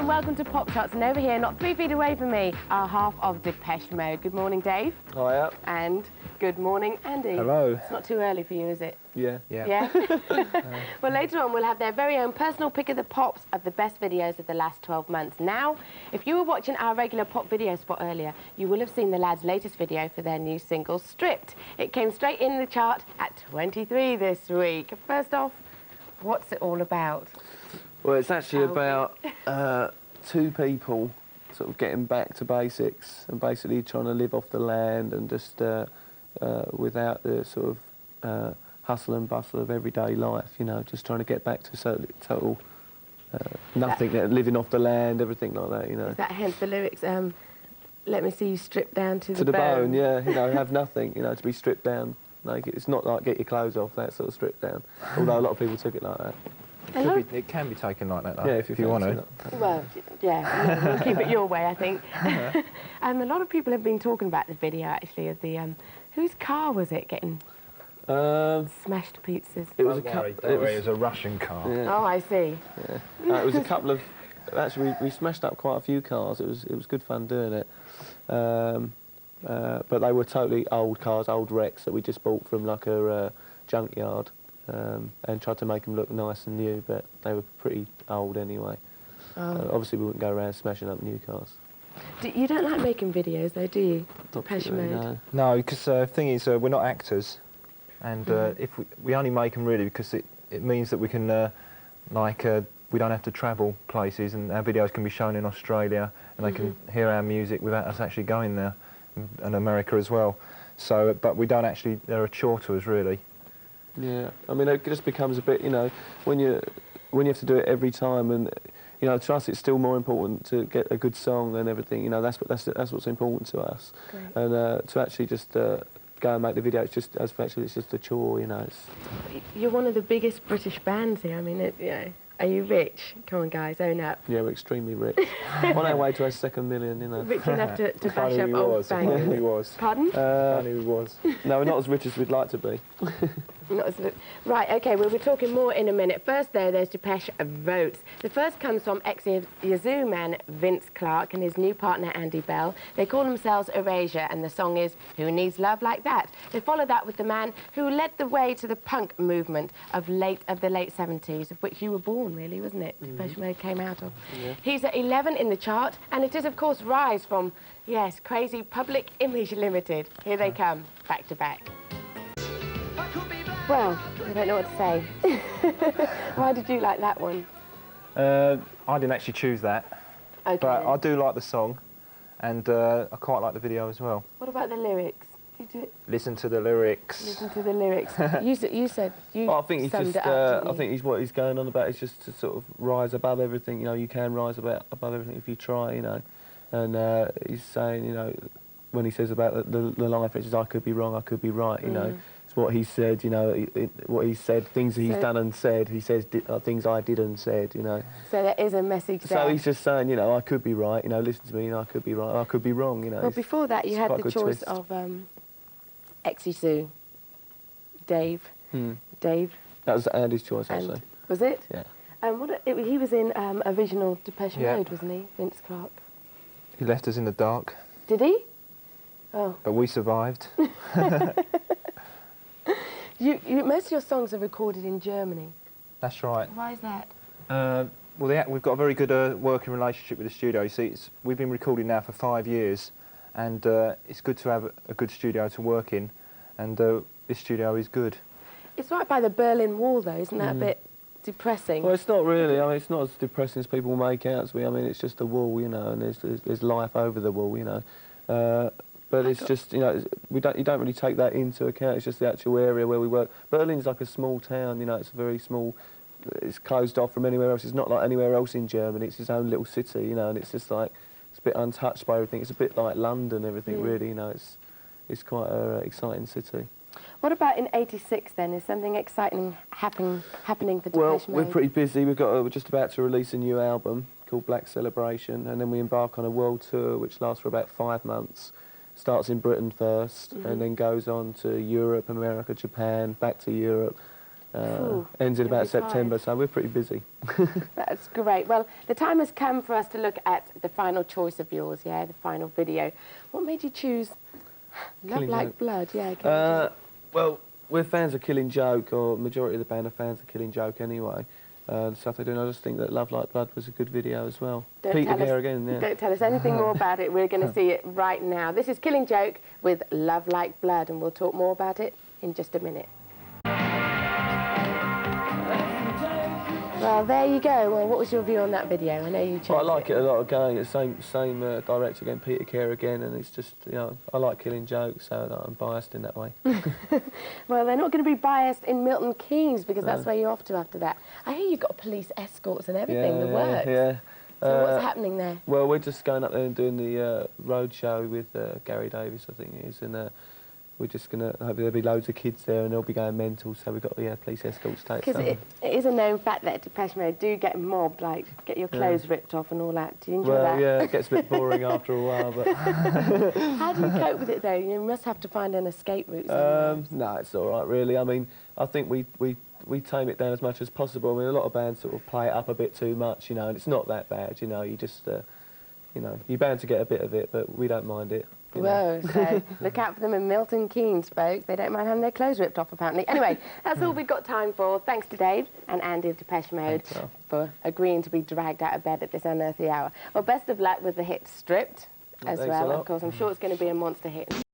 and welcome to Pop Shots. And over here, not 3 feet away from me, are half of Depeche Mode. Good morning, Dave. Hiya. And good morning, Andy. Hello. It's not too early for you, is it? Yeah. Yeah? Well, later on, we'll have their very own personal pick of the pops of the best videos of the last 12 months. Now, if you were watching our regular pop video spot earlier, you will have seen the lads' latest video for their new single, Stripped. It came straight in the chart at 23 this week. First off, what's it all about? Well, it's actually about two people sort of getting back to basics and basically trying to live off the land and just without the sort of hustle and bustle of everyday life, you know, just trying to get back to total nothing, living off the land, everything like that, you know. Is that hence the lyrics, let me see you stripped down to the bone, yeah, you know, have nothing, you know, to be stripped down naked. It's not like get your clothes off, that sort of stripped down, although a lot of people took it like that. It can be taken like that, though, yeah, if you want to. Well, yeah, we'll keep it your way, I think. A lot of people have been talking about the video, actually, of the... whose car was it getting smashed to pieces? It was it was a Russian car. Yeah. Oh, I see. Yeah. It was a couple of... Actually, we smashed up quite a few cars. It was good fun doing it. But they were totally old cars, old wrecks that we just bought from like a junkyard. And tried to make them look nice and new, but they were pretty old anyway. Obviously, we wouldn't go around smashing up new cars. You don't like making videos, though, do you? Depeche Mode. No, because the thing is, we're not actors, and if we only make them really because it means that we can, we don't have to travel places, and our videos can be shown in Australia, and they can hear our music without us actually going there, and America as well. So, but we don't actually, they're a chore to us, really. Yeah, I mean, it just becomes a bit, you know, when you have to do it every time, and you know, to us it's still more important to get a good song and everything. You know, that's what's important to us. Great. And to actually just go and make the video, it's just it's just a chore, you know. You're one of the biggest British bands here. I mean, you know, are you rich? Come on, guys, own up. Yeah, we're extremely rich. On our way to our second million, you know. Rich enough to bash up old bangers. bangers. He was. Pardon? He was. No, we're not as rich as we'd like to be. Right, OK, we'll be talking more in a minute. First, though, there's Depeche Votes. The first comes from ex-Yazoo man Vince Clarke and his new partner Andy Bell. They call themselves Erasure, and the song is Who Needs Love Like That? They follow that with the man who led the way to the punk movement of the late 70s, of which you were born, really, wasn't it? Depeche Mode came out of. Yeah. He's at 11 in the chart, and it is, of course, Rise from, yes, crazy Public Image Limited. Here they come, back to back. Well, I don't know what to say. Why did you like that one? I didn't actually choose that, Okay. but I do like the song, and I quite like the video as well. What about the lyrics? Listen to the lyrics. Listen to the lyrics. you said you well, I think he's summed just. it up, I think what he's going on about is just to sort of rise above everything. You know, you can rise above everything if you try. You know, and he's saying, you know, when he says about the life, it says I could be wrong, I could be right. You know. What he said, you know, what he said, things he's done and said. He says things I did and said, you know. So there is a message there. So he's just saying, you know, I could be right, you know, listen to me, you know, I could be right, I could be wrong, you know. Well, before that, you had the choice twist. of ex-Yazoo, Dave. Dave. That was Andy's choice, actually. And was it? Yeah. He was in original Depeche Mode, wasn't he, Vince Clarke? He left us in the dark. Did he? Oh. But we survived. Most of your songs are recorded in Germany. That's right. Why is that? Well, we've got a very good working relationship with the studio. You see, we've been recording now for 5 years, and it's good to have a good studio to work in, and this studio is good. It's right by the Berlin Wall, though, isn't that a bit depressing? Well, it's not really. I mean, it's not as depressing as people make out to be. I mean, it's just a wall, you know, and there's life over the wall, you know. But it's just, you know, you don't really take that into account. It's just the actual area where we work. Berlin's like a small town, you know. It's a very small. It's closed off from anywhere else. It's not like anywhere else in Germany. It's its own little city, you know. And it's just like it's a bit untouched by everything. It's a bit like London, everything really. You know, it's quite an exciting city. What about in '86 then? Is something exciting happening for Depeche Mode? Well, we're pretty busy. We're just about to release a new album called Black Celebration, and then we embark on a world tour which lasts for about 5 months. Starts in Britain first, and then goes on to Europe, America, Japan, back to Europe, Ends in about you'll be September, tired. so we're pretty busy. That's great. Well, the time has come for us to look at the final choice of yours, yeah, the final video. What made you choose Love Killing Like Joke. Blood? Yeah, Killing Joke. Well, we're fans of Killing Joke, or majority of the band are fans of Killing Joke anyway. The stuff they do, and I just think that Love Like Blood was a good video as well. Peter Gare again, yeah. Don't tell us anything more about it. We're going to see it right now. This is Killing Joke with Love Like Blood, and we'll talk more about it in just a minute. Well, there you go. Well, what was your view on that video? I know you chose I like it a lot again. It's same director again, Peter Gare again, and it's just, you know, I like Killing Joke, so I'm biased in that way. Well, they're not going to be biased in Milton Keynes, because that's where you're off to after that. I hear you've got police escorts and everything, the works. Yeah. So what's happening there? Well, we're just going up there and doing the road show with Gary Davis, I think it is, and we're just going to, hopefully there'll be loads of kids there and they'll be going mental, so we've got police escorts to take. Because it is a known fact that Depeche Mode do get mobbed, like get your clothes ripped off and all that. Do you enjoy that? Well, yeah, it gets a bit boring after a while, but... How do you cope with it, though? You must have to find an escape route sometimes. No, it's all right, really. I mean, I think we tame it down as much as possible. I mean, a lot of bands sort of play it up a bit too much, you know, and it's not that bad, you know. You just, you know, you're bound to get a bit of it, but we don't mind it. Whoa, so look out for them in Milton Keynes, folks. They don't mind having their clothes ripped off, apparently. Anyway, that's all we've got time for. Thanks to Dave and Andy of Depeche Mode for agreeing to be dragged out of bed at this unearthly hour. Well, best of luck with the hit Stripped as well. Of course, I'm sure it's going to be a monster hit.